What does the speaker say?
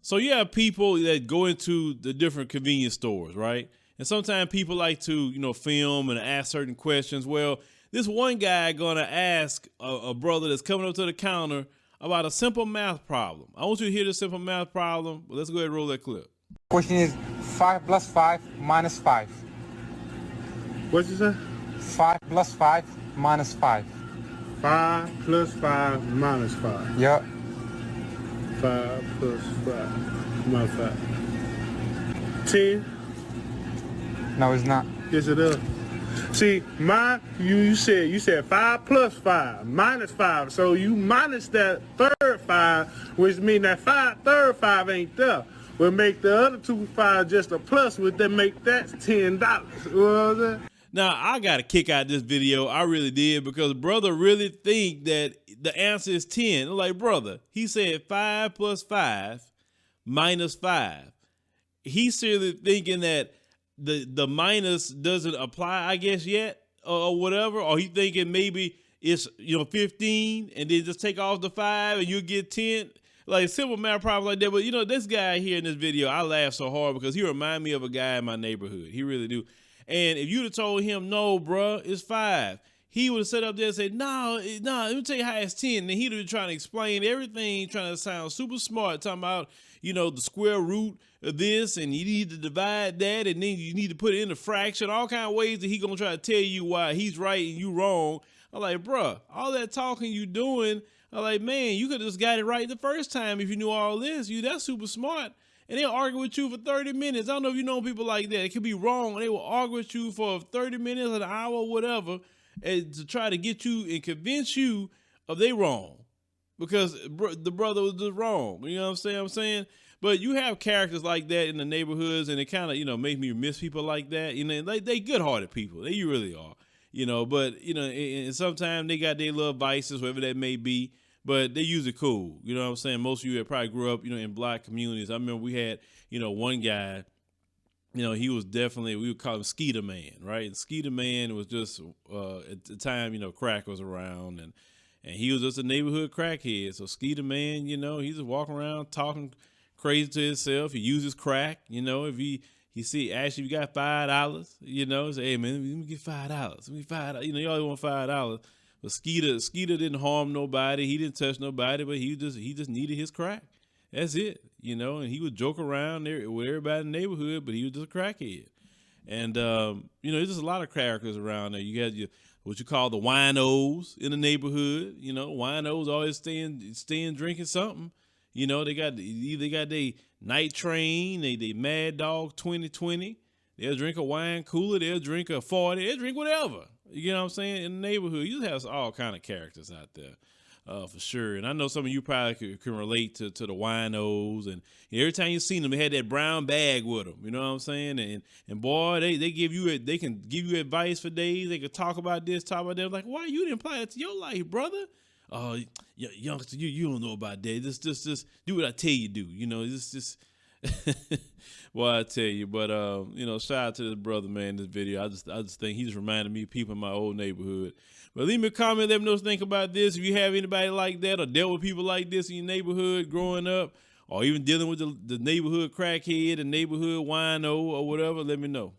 So you have people that go into the different convenience stores, right? And sometimes people like to, film and ask certain questions. Well, this one guy gonna ask a brother that's coming up to the counter about a simple math problem. I want you to hear this simple math problem, but let's go ahead and roll that clip. Question is 5 plus 5 minus 5. What'd you say? 5 plus 5 minus 5. 5 plus 5 minus 5. Yup. 5 plus 5 minus 5. 10. No, it's not. Yes, it is. See, you said 5 plus 5 minus 5. So you minus that third 5, which means that third 5 ain't there. We'll make the other 2 5 just a plus, would then make that $10. You know what I'm saying? Now, I got a kick out of this video. I really did, because brother really think that the answer is 10. I'm like, brother, he said 5 plus 5 minus 5. He's seriously thinking that the minus doesn't apply, I guess, yet, or whatever. Or he thinking maybe it's 15 and then just take off the 5 and you'll get 10. Like simple math problem like that. But this guy here in this video, I laugh so hard because he remind me of a guy in my neighborhood. He really do. And if you'd have told him, no, bruh, it's 5, he would have sat up there and said, no, let me tell you how it's 10. And he'd have been trying to explain everything, trying to sound super smart, talking about, the square root of this, and you need to divide that, and then you need to put it in a fraction, all kind of ways that he gonna try to tell you why he's right and you wrong. I'm like, bruh, all that talking you doing, I'm like, man, you could have just got it right the first time if you knew all this. That's super smart. And they'll argue with you for 30 minutes. I don't know if you know people like that. It could be wrong, and they will argue with you for 30 minutes, an hour, whatever, and to try to get you and convince you of they wrong. Because the brother was just wrong. You know what I'm saying? But you have characters like that in the neighborhoods, and it kind of, make me miss people like that. They good-hearted people. They really are. But, and sometimes they got their little vices, whatever that may be. But they usually cool. You know what I'm saying? Most of you that probably grew up, in black communities. I remember we had, one guy, he was definitely, we would call him Skeeter Man, right? And Skeeter Man was just, at the time, crack was around, and he was just a neighborhood crackhead. So Skeeter Man, he just walking around talking crazy to himself. He uses crack, if he see, actually, if you got $5, say, hey, man, let me get $5. Let me $5. You always want $5. But Skeeter didn't harm nobody. He didn't touch nobody, but he just needed his crack. That's it, and he would joke around there with everybody in the neighborhood, but he was just a crackhead. And, there's just a lot of characters around there. You got what you call the winos in the neighborhood. Winos always staying drinking something. They got their night train, they Mad Dog 2020. They'll drink a wine cooler. They'll drink a 40. They'll drink whatever. You know what I'm saying? In the neighborhood, you just have all kind of characters out there, for sure. And I know some of you probably can relate to the winos. And every time you seen them, they had that brown bag with them. You know what I'm saying? And boy, they can give you advice for days. They could talk about this, talk about that. Like, why you didn't apply that to your life, brother? Oh, youngster, you don't know about that. Just do what I tell you to do. Just. Well, I tell you, but shout out to this brother, man. This video, I just think he's reminding me of people in my old neighborhood. But leave me a comment, let me know what you think about this. If you have anybody like that or dealt with people like this in your neighborhood growing up, or even dealing with the neighborhood crackhead, the neighborhood wino, or whatever, let me know.